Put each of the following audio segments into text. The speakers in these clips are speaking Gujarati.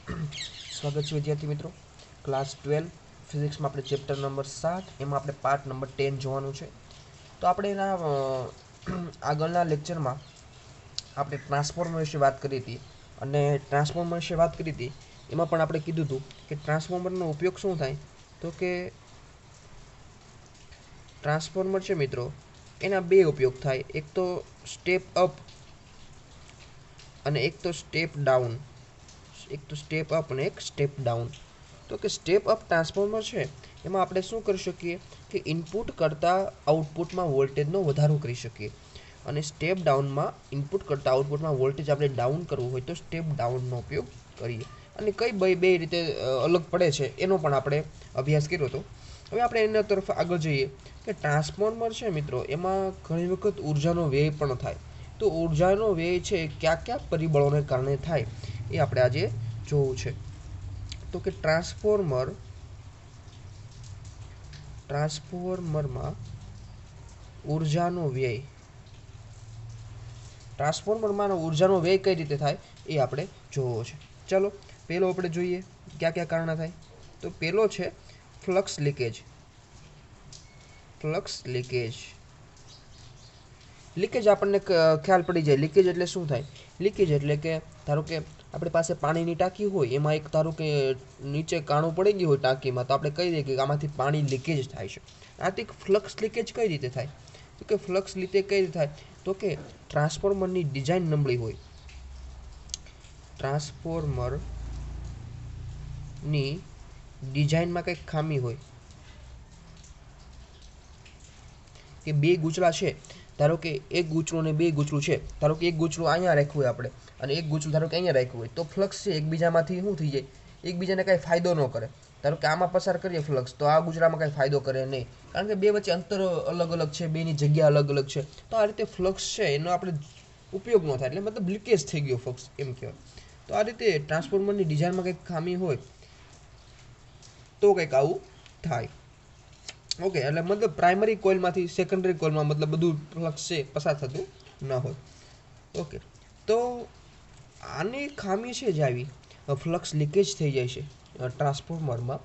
સ્વાગત છે વિદ્યાર્થી મિત્રો. ક્લાસ 12 ફિઝિક્સમાં આપણે ચેપ્ટર નંબર 7 એમાં આપણે પાર્ટ નંબર 10 જોવાનું છે. તો આપણે એના આગળના લેક્ચરમાં આપણે ટ્રાન્સફોર્મર વિશે વાત કરી હતી. અને ટ્રાન્સફોર્મર વિશે વાત કરી હતી એમાં પણ આપણે કીધું હતું કે ટ્રાન્સફોર્મરનો ઉપયોગ શું થાય. તો કે ટ્રાન્સફોર્મર છે મિત્રો, એના બે ઉપયોગ થાય. એક તો સ્ટેપ અપ અને એક તો સ્ટેપ ડાઉન. એક તો સ્ટેપ અપ અને એક સ્ટેપ ડાઉન. તો કે સ્ટેપ અપ ટ્રાન્સફોર્મર છે એમાં આપણે શું કરી શકીએ કે ઇનપુટ કરતાં આઉટપુટમાં વોલ્ટેજનો વધારો કરી શકીએ. અને સ્ટેપ ડાઉનમાં ઇનપુટ કરતાં આઉટપુટમાં વોલ્ટેજ આપણે ડાઉન કરવું હોય તો સ્ટેપ ડાઉનનો ઉપયોગ કરીએ. અને કઈ બે રીતે અલગ પડે છે એનો પણ આપણે અભ્યાસ કર્યો હતો. હવે આપણે એના તરફ આગળ જઈએ કે ટ્રાન્સફોર્મર છે મિત્રો, એમાં ઘણી વખત ઉર્જાનો વ્યય પણ થાય. તો ઉર્જાનો વ્યય છે કયા કયા પરિબળોને કારણે થાય એ આપણે આજે જોવું છે. તો કે ટ્રાન્સફોર્મરમાં ઉર્જાનો વ્યય ઉર્જાનો વ્યય કઈ રીતે થાય એ આપણે જોવો છે. ચલો પહેલો આપણે જોઈએ કયા કયા કારણે થાય. તો પહેલો છે ફ્લક્સ લીકેજ. લીકેજ આપણને ખ્યાલ પડી જાય. લીકેજ એટલે શું થાય? લીકેજ એટલે કે ધારો કે આપણી પાસે પાણીની ટાંકી હોય, એમાં એક ધારો કે નીચે કાણું પડી ગયું હોય ટાંકીમાં, તો આપણે કહી દઈએ કે આમાંથી પાણી લીકેજ થાય છે. આથી ફ્લક્સ લીકેજ કઈ રીતે થાય? તો કે ફ્લક્સ લીકેજ કઈ રીતે થાય? તો કે ટ્રાન્સફોર્મરની ડિઝાઇન નબળી હોય. ટ્રાન્સફોર્મરની ડિઝાઇનમાં કંઈક ખામી હોય. કે બે ગૂંચળા છે, ધારો કે એક ગૂંચળું અને બે ગૂંચળું છે. ધારો કે એક ગૂંચળું અહીંયા રાખ્યું હોય આપણે અને એક ગૂંચળું ધારો કે અહીંયા રાખ્યું હોય, તો ફ્લક્સ છે એકબીજામાંથી શું થઈ જાય, એકબીજાને કાંઈ ફાયદો ન કરે. ધારો કે આમાં પસાર કરીએ ફ્લક્સ, તો આ ગૂંચળામાં કાંઈ ફાયદો કરે નહીં, કારણ કે બે વચ્ચે અંતર અલગ અલગ છે, બેની જગ્યા અલગ અલગ છે. તો આ રીતે ફ્લક્સ છે એનો આપણે ઉપયોગ ન થાય, એટલે મતલબ લીકેજ થઈ ગયો ફ્લક્સ એમ કહેવાય. તો આ રીતે ટ્રાન્સફોર્મરની ડિઝાઇનમાં કંઈક ખામી હોય તો કંઈક આવું થાય. ઓકે, એટલે મતલબ પ્રાઇમરી કોઇલમાંથી સેકન્ડરી કોઇલમાં મતલબ બધું ફ્લક્સ છે પસાર થતું ન હોય. ઓકે, તો આની ખામી છે જે આવી ફ્લક્સ લીકેજ થઈ જાય છે ટ્રાન્સફોર્મરમાં,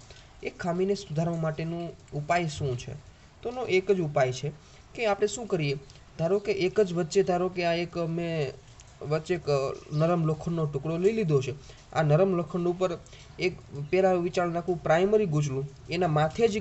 એ ખામીને સુધારવા માટેનું ઉપાય શું છે? તો એનો એક જ ઉપાય છે કે આપણે શું કરીએ, ધારો કે એક જ વચ્ચે, ધારો કે આ એક મેં વચ્ચે એક નરમ લોખંડનો ટુકડો લઈ લીધો છે. આ નરમ લોખંડ ઉપર એક પેલા વિચાર નાખું પ્રાઇમરી ગૂંચળું, એના માથે જ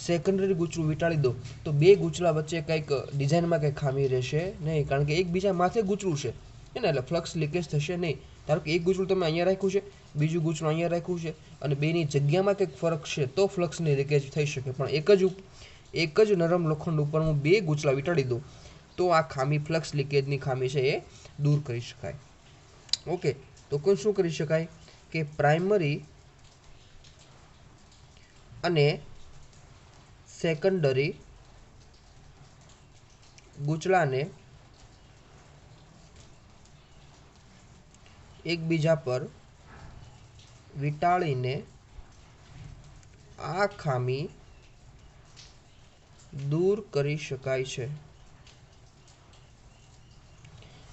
સેકન્ડરી ગૂંચળું વીંટાળી દો, તો બે ગૂંચળા વચ્ચે કંઈક ડિઝાઇનમાં કંઈક ખામી રહેશે નહીં, કારણ કે એકબીજા માથે ગૂંચળું છે એને, એટલે ફ્લક્સ લીકેજ થશે નહીં. ધારો કે એક ગૂંચળું તમે અહીંયા રાખ્યું છે, બીજું ગૂંચળું અહીંયા રાખ્યું છે, અને બેની જગ્યામાં કંઈક ફરક છે તો ફ્લક્સની લીકેજ થઈ શકે. પણ એક જ નરમ લોખંડ ઉપર હું બે ગૂંચળા વીંટાળી દઉં તો આ ખામી, ફ્લક્સ લીકેજની ખામી છે એ દૂર કરી શકાય. ઓકે, તો કોઈ શું કરી શકાય કે પ્રાઇમરી અને સેકન્ડરી ગૂંચળાને એકબીજા પર વીંટાળીને આ ખામી દૂર કરી શકાય છે.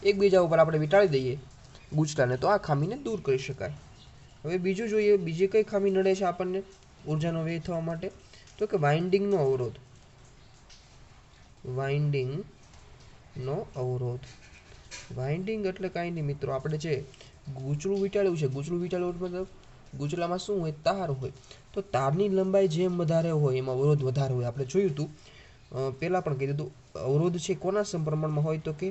એકબીજા ઉપર આપણે વીંટાળી દઈએ ગૂંચળાને તો આ ખામીને દૂર કરી શકાય. હવે બીજું જોઈએ, બીજી કઈ ખામી નડે છે આપણને ઉર્જાનો વ્યય થવા માટે? તો કે વાઇન્ડિંગનો અવરોધ. વાઇન્ડિંગ એટલે કાંઈ નહીં મિત્રો, આપણે જે ગૂંચળું વીંટાળ્યું છે, મતલબ ગૂંચળામાં શું હોય? તાર હોય. તો તારની લંબાઈ જેમ વધારે હોય એમાં અવરોધ વધારે હોય. આપણે જોયું હતું પહેલાં પણ કીધું હતું, અવરોધ છે કોના સમપ્રમાણમાં હોય? તો કે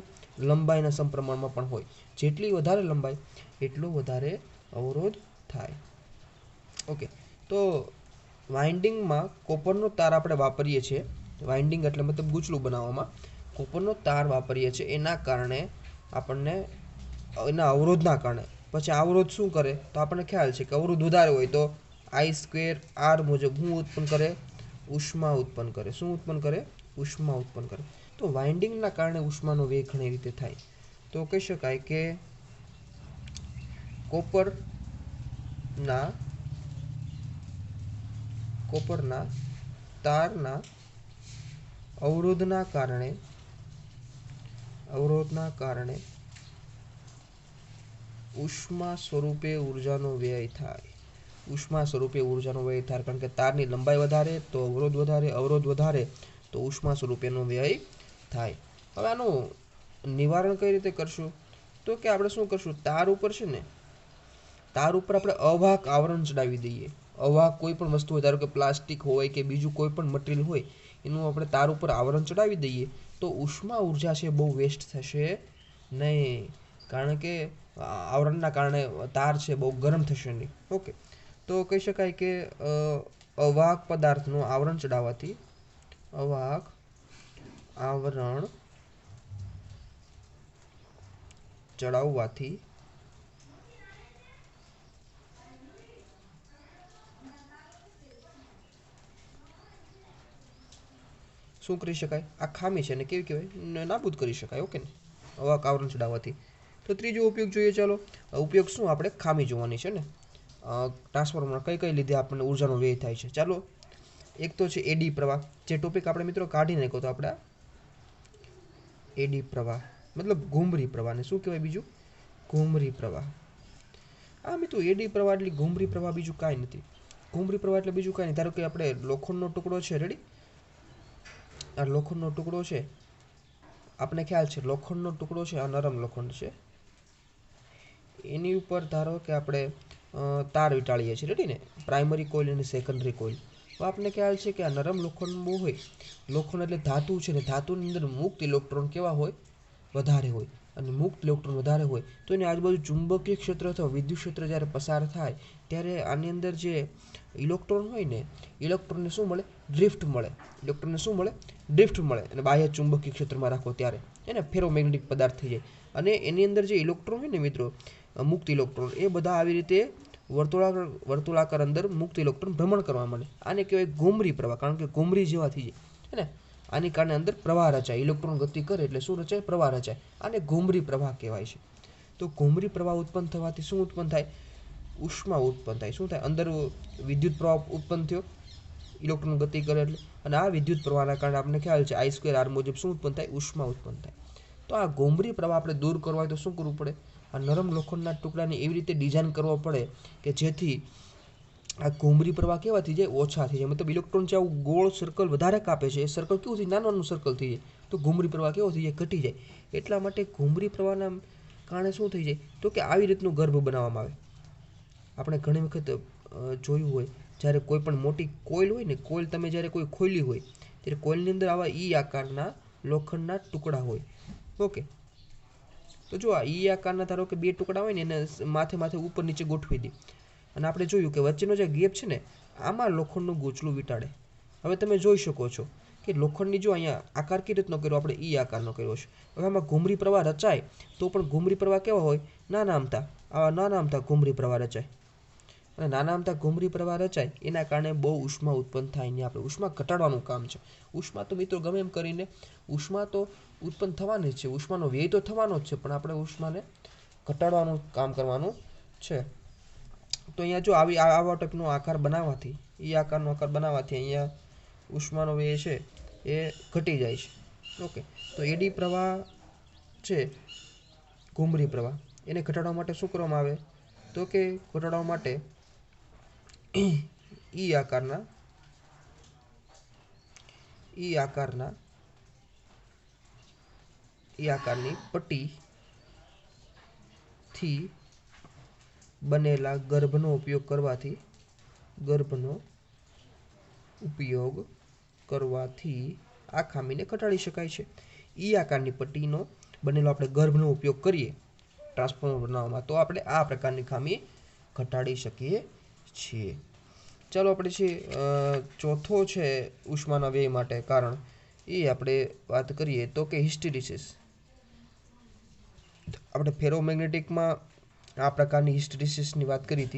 લંબાઈના સમપ્રમાણમાં પણ હોય. જેટલી વધારે લંબાઈ એટલો વધારે અવરોધ થાય. ઓકે, તો વાઇન્ડિંગમાં કોપરનો તાર આપણે વાપરીએ છીએ. વાઇન્ડિંગ એટલે મતલબ ગૂંચળું બનાવવામાં કોપરનો તાર વાપરીએ છીએ, એના કારણે આપણને, એના અવરોધના કારણે. પછી અવરોધ શું કરે? તો આપણને ખ્યાલ છે કે અવરોધ વધારે હોય તો I²R મુજબ શું ઉત્પન્ન કરે? ઉષ્મા ઉત્પન્ન કરે. શું ઉત્પન્ન કરે? ઉષ્મા ઉત્પન્ન કરે. તો વાઇન્ડિંગના કારણે ઉષ્માનો વ્યય ઘણી રીતે થાય. તો કહી શકાય કે કોપરના તારના અવરોધના કારણે ઉષ્મા સ્વરૂપે ઉર્જાનો વ્યય થાય. ઉષ્મા સ્વરૂપે ઉર્જાનો વ્યય થાય કારણ કે તારની લંબાઈ વધારે તો અવરોધ વધારે, અવરોધ વધારે તો ઉષ્મા સ્વરૂપેનો વ્યય થાય. હવે આનું નિવારણ કઈ રીતે કરશું? તો કે આપણે શું કરશું, તાર ઉપર છે ને, તાર ઉપર આપણે અવાહક આવરણ ચડાવી દઈએ. અવાહક કોઈ પણ વસ્તુ હોય, ધારો કે પ્લાસ્ટિક હોય કે બીજું કોઈ પણ મટીરિયલ હોય, એનું આપણે તાર ઉપર આવરણ ચડાવી દઈએ તો ઉષ્મા ઉર્જા છે બહુ વેસ્ટ થશે નહીં, કારણ કે આવરણના કારણે તાર છે બહુ ગરમ થશે નહીં. ઓકે, તો કહી શકાય કે અવાહક પદાર્થનું આવરણ ચડાવવાથી, અવાહક આવરણ ચડાવવાથી શું કરી શકાય? આ ખામી છે ને કેવી કહેવાય, નાબૂદ કરી શકાય. ઓકે ને, અવાહક આવરણ ચડાવવાથી. તો ત્રીજો ઉપયોગ જોઈએ. ચાલો, ઉપયોગ શું, આપણે ખામી જોવાની છે ને. ટ્રાન્સફોર્મર કઈ કઈ લીધે આપણને ઉર્જાનો વ્યય થાય છે. ચાલો, એક તો છે એડી પ્રવાહ, જે ટોપિક આપણે મિત્રો કાઢી નાખ્યો તો આપણે એડી પ્રવાહ મતલબ ઘૂમરી પ્રવાહને શું કહેવાય બીજું? ઘૂમરી પ્રવાહ. આ મિત્રો એડી પ્રવાહ એટલે ઘૂમરી પ્રવાહ બીજું કાંઈ નથી. ઘૂમરી પ્રવાહ એટલે બીજું કાંઈ નહીં. ધારો કે આપણે લોખંડનો ટુકડો છે, રેડી, આ લોખંડનો ટુકડો છે, આપણે ખ્યાલ છે લોખંડનો ટુકડો છે, આ નરમ લોખંડ છે, એની ઉપર ધારો કે આપણે તાર વીંટાળીએ છીએ, રેડી ને, પ્રાઇમરી કોઇલ અને સેકન્ડરી કોઇલ. તો આપણને ખ્યાલ છે કે આ નરમ લોખંડ હોય, લોખંડ એટલે ધાતુ છે ને, ધાતુની અંદર મુક્ત ઇલેક્ટ્રોન કેવા હોય? વધારે હોય. અને મુક્ત ઇલેક્ટ્રોન વધારે હોય તો એની આજુબાજુ ચુંબકીય ક્ષેત્ર અથવા વિદ્યુત ક્ષેત્ર જ્યારે પસાર થાય ત્યારે આની અંદર જે ઇલેક્ટ્રોન હોય ને, ઇલેક્ટ્રોનને શું મળે? ડ્રિફ્ટ મળે. ઇલેક્ટ્રોનને શું મળે? ડ્રિફ્ટ મળે. અને બાહ્ય ચુંબકીય ક્ષેત્રમાં રાખો ત્યારે એને ફેરોમેગ્નેટિક પદાર્થ થઈ જાય. અને એની અંદર જે ઇલેક્ટ્રોન હોય ને મિત્રો, મુક્ત ઇલેક્ટ્રોન, એ બધા આવી રીતે વર્તુળાકાર અંદર મુક્ત ઇલેક્ટ્રોન ભ્રમણ કરવા માંડે. આને કહેવાય ઘૂમરી પ્રવાહ, કારણ કે ઘૂમરી જેવા થઈ જાય હે ને. આની કારણે અંદર પ્રવાહ રચાય, ઇલેક્ટ્રોન ગતિ કરે એટલે શું રચાય? પ્રવાહ રચાય. આને ઘૂમરી પ્રવાહ કહેવાય છે. તો ઘૂમરી પ્રવાહ ઉત્પન્ન થવાથી શું ઉત્પન્ન થાય? ઉષ્મા ઉત્પન્ન થાય. શું થાય? અંદર વિદ્યુત પ્રવાહ ઉત્પન્ન થયો, ઇલેક્ટ્રોન ગતિ કરે એટલે, અને આ વિદ્યુત પ્રવાહના કારણે આપણને ખ્યાલ છે I²R મુજબ શું ઉત્પન્ન થાય? ઉષ્મા ઉત્પન્ન થાય. તો આ ઘૂમરી પ્રવાહ આપણે દૂર કરવા હોય તો શું કરવું પડે? આ નરમ લોખંડના ટુકડાને એવી રીતે ડિઝાઇન કરવો પડે કે જેથી આ ઘૂમરી પ્રવાહ કેવા થઈ જાય? ઓછા થઈ જાય. મતલબ ઇલેક્ટ્રોન જે આવું ગોળ સર્કલ વધારે કાપે છે, એ સર્કલ કેવું થઈ? નાનું સર્કલ થઈ જાય. તો ઘૂમરી પ્રવાહ કેવો થઈ જાય? ઘટી જાય. એટલા માટે ઘૂમરી પ્રવાહના કારણે શું થઈ જાય? તો કે આવી રીતનું ગર્ભ બનાવવામાં આવે. આપણે ઘણી વખત જોયું હોય, જ્યારે કોઈ પણ મોટી કોઇલ હોય ને, કોઇલ તમે જ્યારે કોઈ ખોલી હોય ત્યારે કોઇલની અંદર આવા ઈ આકારના લોખંડના ટુકડા હોય. ઓકે, તો જો આ ઈ આકારના ધારો કે બે ટુકડા હોય ને, એને માથે માથે ઉપર નીચે ગોઠવી દે, અને આપણે જોયું કે વચ્ચેનો જે ગેપ છે ને, આમાં લોખંડનું ગૂંચળું વીંટાળે. હવે તમે જોઈ શકો છો કે લોખંડની જો અહીંયા આકાર કઈ રીતનો કર્યો? આપણે ઈ આકારનો કર્યો છે. હવે આમાં ઘૂમરી પ્રવાહ રચાય તો પણ ઘૂમરી પ્રવાહ કેવા હોય? નાના અમથા. આવા નાના અમથા ઘૂમરી પ્રવાહ રચાય. અને નાના અમથા ઘૂમરી પ્રવાહ રચાય એના કારણે બહુ ઉષ્મા ઉત્પન્ન થાય ને આપણે ઉષ્મા ઘટાડવાનું કામ છે. ઉષ્મા તો મિત્રો ગમે એમ કરીને ઉષ્મા તો ઉત્પન્ન થવાની જ છે, ઉષ્માનો વ્યય તો થવાનો જ છે, પણ આપણે ઉષ્માને ઘટાડવાનું કામ કરવાનું છે. તો અહીંયા જો આવા ટાઈપનો આકાર બનાવવાથી, એ આકારનો આકાર બનાવવાથી અહીંયા ઉષ્માનો વ્યય છે એ ઘટી જાય છે. ઓકે, તો એડી પ્રવાહ છે, ઘૂમરી પ્રવાહ, એને ઘટાડવા માટે શું કરવામાં આવે? તો કે ઘટાડવા માટે ઈ આકારની પટ્ટીથી બનેલા ગર્ભનો ઉપયોગ કરવાથી આ ખામીને ઘટાડી શકાય છે. ઈ આકારની પટ્ટીનો બનેલો આપણે ગર્ભનો ઉપયોગ કરીએ ટ્રાન્સફોર્મર બનાવવામાં તો આપણે આ પ્રકારની ખામી ઘટાડી શકીએ છીએ. ચાલો, આપણે છે ચોથો છે ઉષ્માના વ્યય માટે કારણ, એ આપણે વાત કરીએ તો કે હિસ્ટેરિસિસ. આપણે ફેરોમેગ્નેટિકમાં આ પ્રકારની હિસ્ટેરિસિસની વાત કરી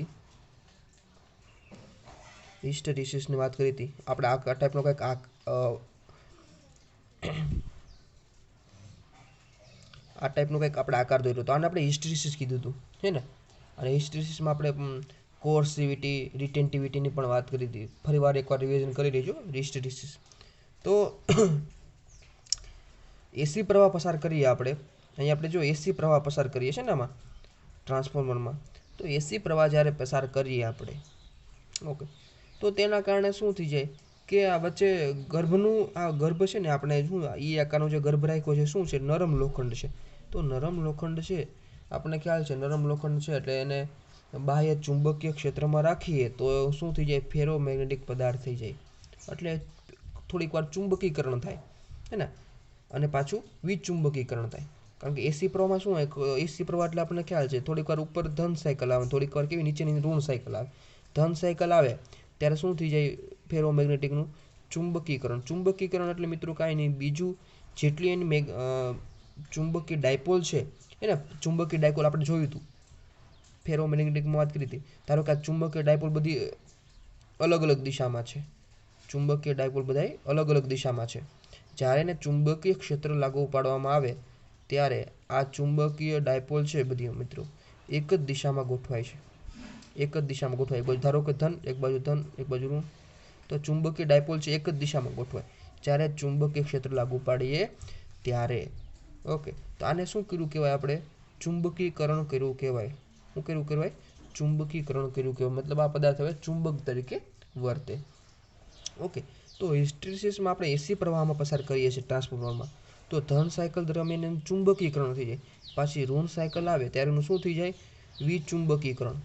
હતી. આપણે આ ટાઈપનો કંઈક આ ટાઈપનો કંઈક આપણે આકાર દોર્યો તો આને આપણે હિસ્ટેરિસિસ કીધું હતું, હે ને. અને હિસ્ટેરિસિસમાં આપણે કોર્સિવિટી, રિટેન્ટિવિટીની પણ વાત કરી હતી. ફરીવાર એકવાર રિવિઝન કરી લેજો હિસ્ટેરિસિસ. તો એસી પ્રવાહ પસાર કરીએ આપણે, અહીંયા આપણે જો એસી પ્રવાહ પસાર કરીએ છીએ ને, આમાં ટ્રાન્સફોર્મરમાં. તો એસી પ્રવાહ જ્યારે પસાર કરીએ આપણે, ઓકે, તો તેના કારણે શું થઈ જાય કે આ વચ્ચે ગર્ભ છે ને, આપણે શું ઈ આકારનો જે ગર્ભ રાખ્યો છે શું છે, નરમ લોખંડ છે. તો નરમ લોખંડ છે, આપણને ખ્યાલ છે નરમ લોખંડ છે એટલે એને બાહ્ય ચુંબકીય ક્ષેત્રમાં રાખીએ તો શું થઈ જાય, ફેરોમેગ્નેટિક પદાર્થ થઈ જાય. એટલે થોડીક વાર ચુંબકીકરણ થાય, હે ને, અને પાછું વિચુંબકીકરણ થાય. કારણ કે એસી પ્રવાહમાં શું હોય, એસી પ્રવાહ એટલે આપણને ખ્યાલ છે થોડીક વાર ઉપર ધન સાયકલ આવે, થોડીક વાર કેવી નીચેની ઋણ સાયકલ આવે. ધન સાયકલ આવે ત્યારે શું થઈ જાય, ફેરોમેગ્નેટિકનું ચુંબકીકરણ. ચુંબકીકરણ એટલે મિત્રો કાંઈ નહીં બીજું, જેટલી એની ચુંબકીય ડાયપોલ છે, એને ચુંબકીય ડાયપોલ આપણે જોયું હતું ફેરોમેગ્નેટિકમાં વાત કરી હતી. ધારો કે આ ચુંબકીય ડાયપોલ બધી અલગ અલગ દિશામાં છે. ચુંબકીય ડાયપોલ બધા અલગ અલગ દિશામાં છે. જ્યારે એને ચુંબકીય ક્ષેત્ર લાગુ પાડવામાં આવે ત્યારે આ ચુંબકીય ડાયપોલ છે બધી મિત્રો એક જ દિશામાં ગોઠવાય છે. એક જ દિશામાં ગોઠવાય. એક બાજુ ધારો કે ધન, એક બાજુ ધન, એક બાજુ ઋણ. તો ચુંબકીય ડાયપોલ છે એક જ દિશામાં ગોઠવાય જ્યારે ચુંબકીય ક્ષેત્ર લાગુ પાડીએ ત્યારે. ઓકે, તો આને શું કર્યું કહેવાય, આપણે ચુંબકીકરણ કર્યું કહેવાય. શું કર્યું કહેવાય, ચુંબકીકરણ કર્યું કહેવાય. મતલબ આ પદાર્થ હવે ચુંબક તરીકે વર્તે. ઓકે, તો હિસ્ટ્રેસિસમાં આપણે એસી પ્રવાહમાં પસાર કરીએ છીએ ટ્રાન્સફોર્મરમાં. તો ધન સાયકલ દરમિયાન એનું ચુંબકીકરણ થઈ જાય. પાછી ઋણ સાયકલ આવે ત્યારે એનું શું થઈ જાય, વિચુંબકીકરણ.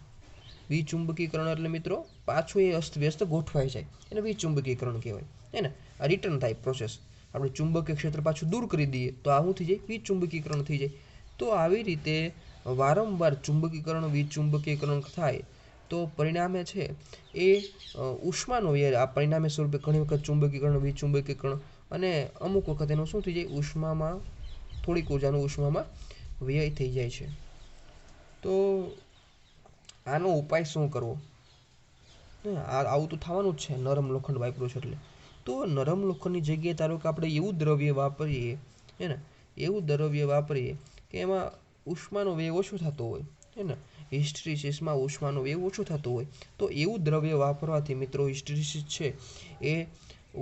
વિચુંબકીકરણ એટલે મિત્રો પાછું એ અસ્તવ્યસ્ત ગોઠવાઈ જાય, એને વિચુંબકીકરણ કહેવાય, હે ને. આ રિટર્ન થાય પ્રોસેસ. આપણે ચુંબકીય ક્ષેત્ર પાછું દૂર કરી દઈએ તો આ શું થઈ જાય, વિચુંબકીકરણ થઈ જાય. તો આવી રીતે વારંવાર ચુંબકીકરણ વિચુંબકીકરણ થાય તો પરિણામે છે એ ઉષ્માનો વ્યય, આ પરિણામે સ્વરૂપે ઘણી વખત ચુંબકીકરણ વિચુંબકીકરણ, અને અમુક વખત એનું શું થઈ જાય, ઉષ્મામાં થોડીક ઊર્જાનો ઉષ્મામાં વ્યય થઈ જાય છે. તો આનો ઉપાય શું કરવો, આવું તો થવાનું જ છે, નરમ લોખંડ વાપર્યું છે એટલે. તો નરમ લોખંડની જગ્યાએ ધારો કે આપણે એવું દ્રવ્ય વાપરીએ, હે ને, એવું દ્રવ્ય વાપરીએ કે એમાં ઉષ્માનો વ્યય ઓછો થતો હોય, હે ને, હિસ્ટ્રીસિસમાં ઉષ્માનો વ્યય ઓછો થતો હોય, તો એવું દ્રવ્ય વાપરવાથી મિત્રો હિસ્ટ્રીસિસ છે એ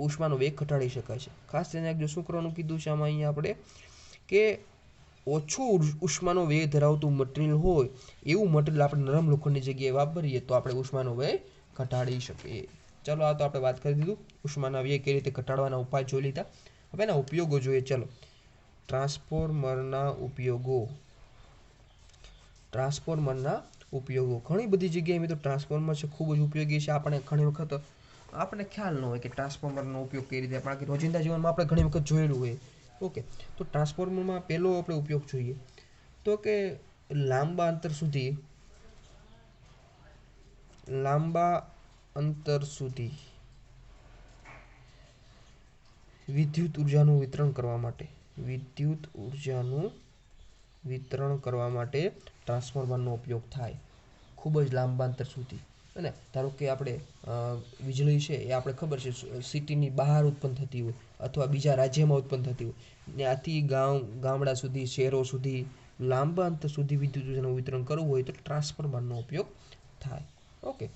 ઉષ્માનો વેગ ઘટાડી શકાય છે. ખાસ તેને જો શું કરવાનું કીધું છે આમાં અહીંયા આપણે, કે ઓછું ઉષ્માનો વ્યય ધરાવતું મટીરિયલ હોય એવું મટીરિયલ આપણે નરમ લોખંડની જગ્યાએ વાપરીએ તો આપણે ઉષ્માનો વ્યય ઘટાડી શકીએ. ચાલો, આ તો આપણે વાત કરી દીધું ઉષ્માના વ્યય કઈ રીતે ઘટાડવાના ઉપાય જોઈ લીધા. હવે એના ઉપયોગો જોઈએ. ચલો, ટ્રાન્સફોર્મરના ઉપયોગો. ટ્રાન્સફોર્મરના ઉપયોગો ઘણી બધી જગ્યાએ મિત્રો ટ્રાન્સફોર્મર છે ખૂબ જ ઉપયોગી છે. આપણે ઘણી વખત આપણને ખ્યાલ ન હોય કે ટ્રાન્સફોર્મરનો ઉપયોગ કઈ રીતે, આપણે રોજિંદા જીવનમાં આપણે ઘણી વખત જોયેલું હોય. ઓકે, તો ટ્રાન્સફોર્મરમાં પહેલો આપણે ઉપયોગ જોઈએ તો કે લાંબા અંતર સુધી વિદ્યુત ઉર્જાનું વિતરણ કરવા માટે ટ્રાન્સફોર્મરનો ઉપયોગ થાય ખૂબ જ લાંબા અંતર સુધી. અને ધારો કે આપણે વીજળી છે એ આપણે ખબર છે સિટીની બહાર ઉત્પન્ન થતી હોય અથવા બીજા રાજ્યમાં ઉત્પન્ન થતી હોય, ત્યાંથી ગામડા સુધી, શહેરો સુધી લાંબા અંતર સુધી વિદ્યુત ઉર્જાનું વિતરણ કરવું હોય તો ટ્રાન્સફોર્મરનો ઉપયોગ થાય. ઓકે,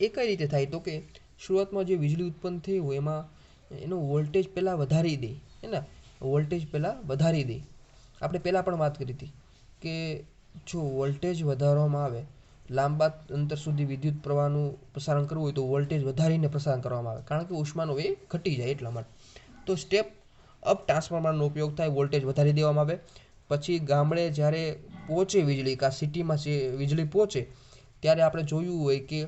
એ કઈ રીતે થાય તો કે શરૂઆતમાં જે વીજળી ઉત્પન્ન થઈ હોય એમાં એનો વોલ્ટેજ પહેલાં વધારી દે, હે ને, વોલ્ટેજ પહેલાં વધારી દે. આપણે પહેલાં પણ વાત કરી હતી કે જો વોલ્ટેજ વધારવામાં આવે, લાંબા અંતર સુધી વિદ્યુત પ્રવાહનું પ્રસારણ કરવું હોય તો વોલ્ટેજ વધારીને પ્રસારણ કરવામાં આવે, કારણ કે ઉષ્માનો વ્યય ઘટી જાય એટલા માટે. તો સ્ટેપ અપ ટ્રાન્સફોર્મરનો ઉપયોગ થાય, વોલ્ટેજ વધારી દેવામાં આવે. પછી ગામડે જ્યારે પહોંચે વીજળી, કાં સિટીમાં વીજળી પહોંચે ત્યારે આપણે જોયું હોય કે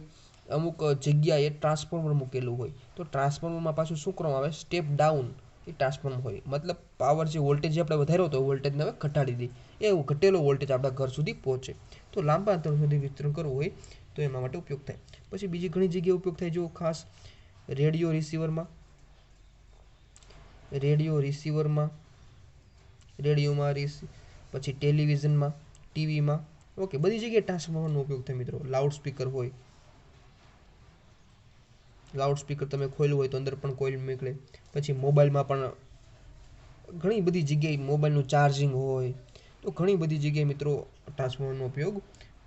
અમુક જગ્યાએ ટ્રાન્સફોર્મર મૂકેલું હોય, તો ટ્રાન્સફોર્મરમાં પાછું શું કરવામાં આવે, સ્ટેપ ડાઉન એ ટ્રાન્સફોર્મર હોય. મતલબ પાવર જે વોલ્ટેજ જે આપણે વધાર્યો હતો વોલ્ટેજને હવે ઘટાડી દે, એવું ઘટેલો વોલ્ટેજ આપણા ઘર સુધી પહોંચે. તો લાંબા અંતર સુધી વિતરણ કરવું હોય તો એના માટે ઉપયોગ થાય. પછી બીજી ઘણી જગ્યાએ ઉપયોગ થાય, જો ખાસ રેડિયો રિસીવરમાં, પછી ટેલિવિઝનમાં, ટીવીમાં, ઓકે, બધી જગ્યાએ ટ્રાન્સફોર્મરનો ઉપયોગ થાય મિત્રો. લાઉડસ્પીકર હોય, લાઉડસ્પીકર તમે ખોલ્યું હોય તો અંદર પણ કોઇલ નીકળે. પછી મોબાઈલમાં પણ ઘણી બધી જગ્યાએ મોબાઈલનું ચાર્જિંગ હોય, તો ઘણી બધી જગ્યાએ મિત્રો ટ્રાન્સફોર્મરનો ઉપયોગ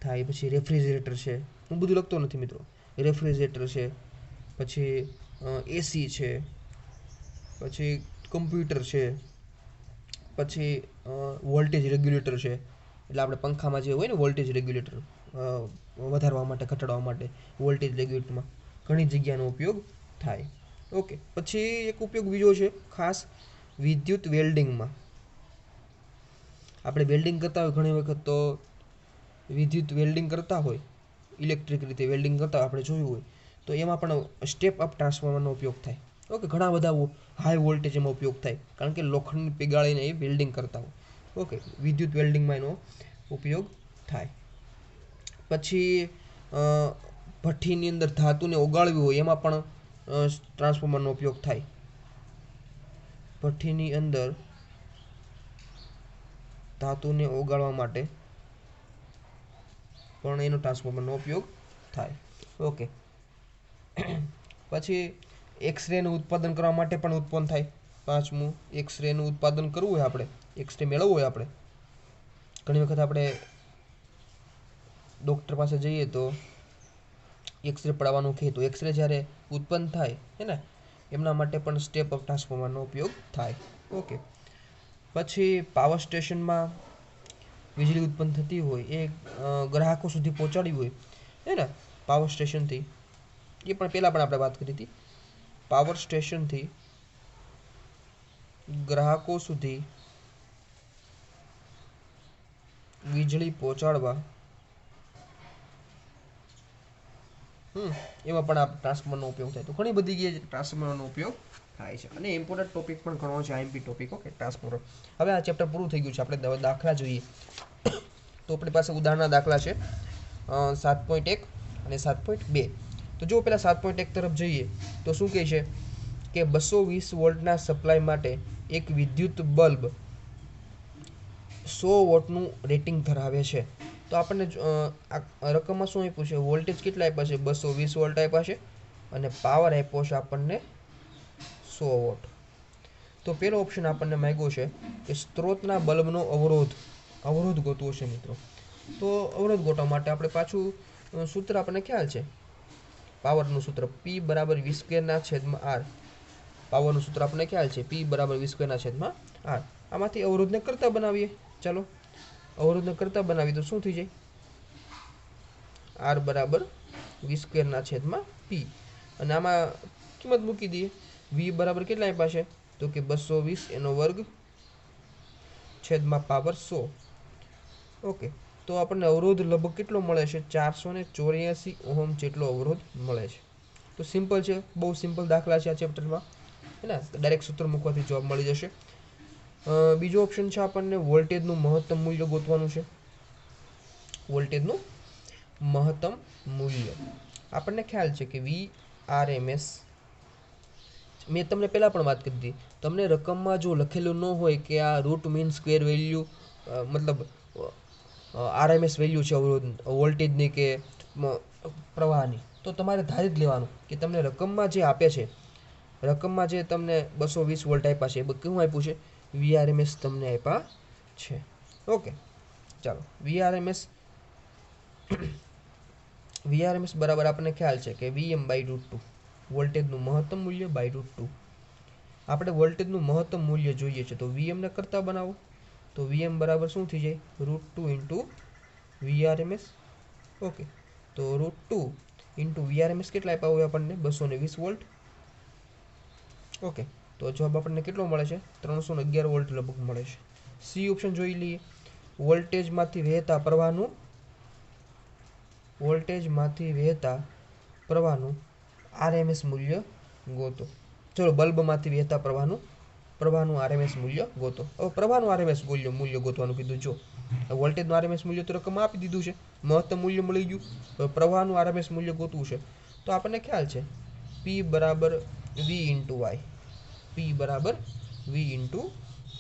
થાય. પછી રેફ્રિજરેટર છે, હું બધું લખતો નથી મિત્રો, રેફ્રિજરેટર છે, પછી એસી છે, પછી કમ્પ્યુટર છે, પછી વોલ્ટેજ રેગ્યુલેટર છે, એટલે આપણે પંખામાં જે હોય ને વોલ્ટેજ રેગ્યુલેટર વધારવા માટે ઘટાડવા માટે વોલ્ટેજ રેગ્યુલેટરમાં ઘણી જગ્યાનો ઉપયોગ થાય. ઓકે, પછી એક ઉપયોગ બીજો છે ખાસ વિદ્યુત વેલ્ડિંગમાં. આપણે વેલ્ડિંગ કરતા હોય ઘણી વખત, તો વિદ્યુત વેલ્ડિંગ કરતા હોય, ઇલેક્ટ્રિક રીતે વેલ્ડિંગ કરતા હોય આપણે જોયું હોય, તો એમાં પણ સ્ટેપ અપ ટ્રાન્સફોર્મરનો ઉપયોગ થાય. ઓકે, ઘણા બધા હાઈ વોલ્ટેજ એમાં ઉપયોગ થાય, કારણ કે લોખંડ પીગાળીને એ વેલ્ડિંગ કરતા હોય. ઓકે, વિદ્યુત વેલ્ડિંગમાં એનો ઉપયોગ થાય. પછી ભઠ્ઠીની અંદર ધાતુને ઓગાળવી હોય એમાં પણ ટ્રાન્સફોર્મરનો ઉપયોગ થાય. ભઠ્ઠીની અંદર ધાતુને ઓગાળવા માટે પણ એનો ટ્રાન્સફોર્મરનો ઉપયોગ થાય. ઓકે, પછી એક્સરેનું ઉત્પાદન કરવા માટે પણ ઉત્પન્ન થાય. પાંચમું, એક્સરેનું ઉત્પાદન કરવું હોય આપણે, એક્સરે મેળવવું હોય આપણે, ઘણી વખત આપણે ડૉક્ટર પાસે જઈએ તો એક્સરે પડાવવાનું કહે, તો એક્સરે જ્યારે ઉત્પન્ન થાય હે ને, એમના માટે પણ સ્ટેપ અપ ટ્રાન્સફોર્મરનો ઉપયોગ થાય. ઓકે, પછી પાવર સ્ટેશનમાં વીજળી ઉત્પન્ન થતી હોય એ ગ્રાહકો સુધી પહોંચાડવી હોય હે ને, પાવર સ્ટેશનથી, એ પણ પહેલાં પણ આપણે વાત કરી હતી, પાવર સ્ટેશનથી ગ્રાહકો સુધી વીજળી પહોંચાડવા એમાં પણ આ ટ્રાન્સફોર્મરનો ઉપયોગ થાય. તો ઘણી બધી જગ્યાએ ટ્રાન્સફોર્મરનો ઉપયોગ થાય છે, અને ઇમ્પોર્ટન્ટ ટોપિક પણ ઘણો છે, આઈએમપી ટોપિક. Okay, transformer. હવે આ ચેપ્ટર પૂરું થઈ ગયું છે, આપણે દાખલા જોઈએ. તો આપણી પાસે ઉદાહરણના દાખલા છે 7.1 અને 7.2. તો જો પહેલાં 7.1 તરફ જઈએ તો શું કહે છે કે 220 વોલ્ટના સપ્લાય માટે એક વિદ્યુત બલ્બ 100 વોટનું રેટિંગ ધરાવે છે. તો આપણને રકમમાં શું આપ્યું છે, વોલ્ટેજ કેટલા આપ્યા છે, 220 વોલ્ટ આપ્યા છે, અને પાવર આપ્યો છે આપણને 100 વોટ. તો પહેલો ઓપ્શન આપણને માંગ્યો છે કે સ્ત્રોતના બલ્બનો અવરોધ ગોતવો છે મિત્રો. તો અવરોધ ગોતવા માટે આપણે પાછું સૂત્ર આપણને ખ્યાલ છે, પાવરનું સૂત્ર P બરાબર V²/R. પાવરનું સૂત્ર આપણને ખ્યાલ છે, P બરાબર V²/R. આમાંથી અવરોધને કરતા બનાવીએ. ચાલો અવરોધને કરતા બનાવીએ તો શું થઈ જાય, R બરાબર V²/P. અને આમાં કિંમત મૂકી દઈએ. V બરાબર કેટલા આપ્યા છે, તો કે 220 એનો વર્ગ છેદમાં પાવર 100. ઓકે, તો આપણને અવરોધ લગભગ કેટલો મળે છે, 484 ઓહમ જેટલો અવરોધ મળે છે. તો સિમ્પલ છે, બહુ સિમ્પલ દાખલા છે આ ચેપ્ટરમાં, હે ને, ડાયરેક્ટ સૂત્ર મૂકવાથી જવાબ મળી જશે. બીજો ઓપ્શન છે આપણને વોલ્ટેજનું મહત્તમ મૂલ્ય ગોતવાનું છે. વોલ્ટેજનું મહત્તમ મૂલ્ય આપણને ખ્યાલ છે કે VRMS. મેં તમને પહેલાં પણ વાત કરી હતી, તમને રકમમાં જો લખેલું ન હોય કે આ રૂટ મીન સ્ક્વેર વેલ્યુ, મતલબ RMS વેલ્યુ છે વોલ્ટેજની કે પ્રવાહની, તો તમારે ધારી જ લેવાનું કે તમને રકમમાં જે આપે છે, રકમમાં જે તમને 220 વોલ્ટ આપ્યા છે, એ કેવું આપ્યું છે, VRMS તમને આપ્યા છે. ઓકે, ચાલો VRMS બરાબર આપણને ખ્યાલ છે કે Vm/√2, વોલ્ટેજનું મહત્તમ મૂલ્ય /√2. આપણે વોલ્ટેજનું મહત્તમ મૂલ્ય જોઈએ છે, તો Vm ને કરતા બનાવો, તો Vm બરાબર શું થઈ જાય, √2 × VRMS. ઓકે, તો √2 × VRMS કેટલા આપ્યા હોય આપણને, 220 વોલ્ટ. ઓકે, તો જવાબ આપણને કેટલો મળે છે, 311 વોલ્ટ લગભગ મળે છે. સી ઓપ્શન જોઈ લઈએ, વોલ્ટેજમાંથી વહેતા પ્રવાહનું RMS મૂલ્ય ગોતો. ચલો, બલ્બમાંથી વહેતા પ્રવાહનું RMS મૂલ્ય ગોતો. હવે પ્રવાહનું RMS મૂલ્ય ગોતવાનું કીધું. જો વોલ્ટેજનું RMS મૂલ્ય તો રકમમાં આપી દીધું છે, મહત્તમ મૂલ્ય મળી ગયું. હવે પ્રવાહનું RMS મૂલ્ય ગોતવું છે, તો આપણને ખ્યાલ છે P બરાબર V × I. P બરાબર V ×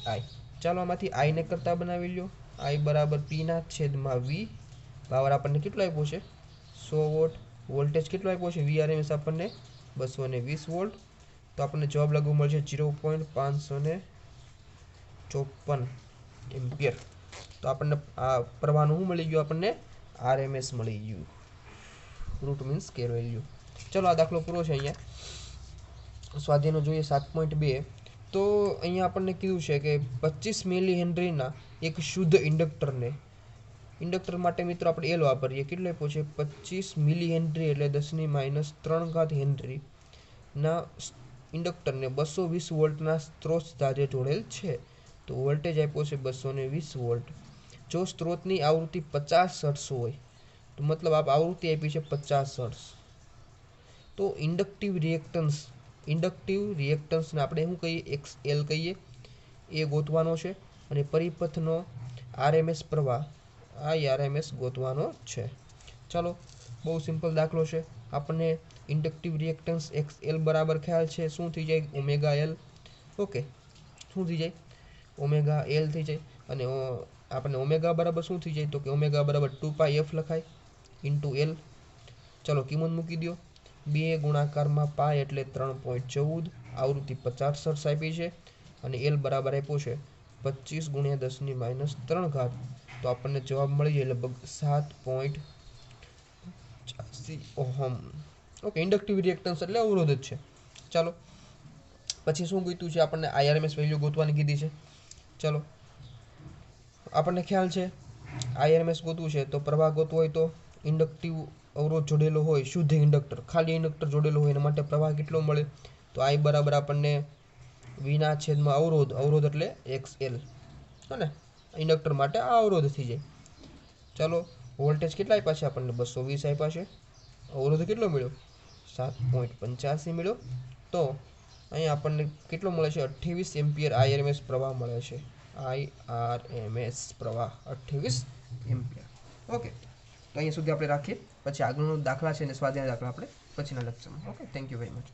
I. ચાલો આમાંથી I ને કરતા બનાવી લો. I બરાબર P/V. પાવર આપણને કેટલો આપ્યો છે, 100 વોટ. વોલ્ટેજ કેટલો આપ્યો છે, VRMS આપણને 220 વોલ્ટ. તો આપણને જવાબ લાગુ મળશે 0.554 એમ્પિયર. તો આપણને આ પ્રવાહનું શું મળી ગયું, આપણને RMS મળી ગયું, રૂટ મીન્સ સ્ક્વેર વેલ્યુ. ચલો આ દાખલો પૂરો છે. અહીંયા સ્વાધ્યાયનો જોઈએ 7.2. તો અહીંયા આપણને કીધું છે કે 25 મિલી હેનરીના એક શુદ્ધ ઇન્ડક્ટર માટે મિત્રો આપણે એલ વાપરીએ. કેટલો આપ્યો છે? 25 મિલી હેનરી એટલે 10⁻³ હેનરી ના ઇન્ડક્ટરને 220 વોલ્ટના સ્ત્રોત સાથે જોડેલ છે. તો વોલ્ટેજ આપ્યો છે 220 વોલ્ટ. જો સ્ત્રોતની આવૃત્તિ 50 હર્ટ્ઝ હોય તો મતલબ આવૃત્તિ આપી છે 50 હર્ટ્ઝ. તો ઇન્ડક્ટિવ રિએક્ટન્સને આપણે શું કહીએ? XL કહીએ. એ ગોતવાનો છે અને પરિપથનો RMS પ્રવાહ RMS ગોતવાનો છે. ચાલો, બહુ સિમ્પલ દાખલો છે. આપણને ઇન્ડક્ટિવ રિએક્ટન્સ XL બરાબર ખ્યાલ છે. શું થઈ જાય? Omega L. ઓકે, શું થઈ જાય? ઓમેગા L થઈ જાય. અને આપણને ઓમેગા બરાબર શું થઈ જાય? તો કે ઓમેગા બરાબર 2πf લખાય ઇન્ટુ L. ચાલો, કિંમત મૂકી દો. 2 ગુણાકારમાં પાય એટલે 3.14. આવૃત્તિ 50 હર્ટ્ઝ આપી છે અને L બરાબર આપ્યો છે 25 × 10⁻³ તો આપણને જવાબ મળી જાય લગભગ 7.85 ઓહમ. ઓકે, ઇન્ડક્ટિવ રિએક્ટન્સ એટલે અવરોધ જ છે. ચાલો, પછી શું કીધું છે? આપણને IRMS વેલ્યુ ગોતવાની કીધી છે. ચાલો, આપણને ખ્યાલ છે IRMS ગોતવું છે તો પ્રવાહ ગોતવો હોય તો ઇન્ડક્ટિવ અવરોધ જોડેલો હોય, શુદ્ધ ઇન્ડક્ટર, ખાલી ઇન્ડક્ટર જોડેલો હોય એના માટે પ્રવાહ કેટલો મળે? તો I બરાબર આપણને વિના છેદમાં અવરોધ એટલે XL. અને ઇન્ડક્ટર માટે આ અવરોધ થઈ જાય. ચાલો, વોલ્ટેજ કેટલા આપ્યા છે? આપણને 220 આપ્યા છે. અવરોધ કેટલો મળ્યો? 7.85 મળ્યો. તો અહીંયા આપણને કેટલો મળે છે? 28 એમ્પિયર IRMS પ્રવાહ મળે છે. IRMS પ્રવાહ 28 એમ્પિયર. ઓકે, તો અહીંયા સુધી આપણે રાખીએ. પછી આગળનો દાખલા છે અને સ્વાધ્યાય દાખલા આપણે પછીના લેક્ચરમાં. Okay, thank you very much.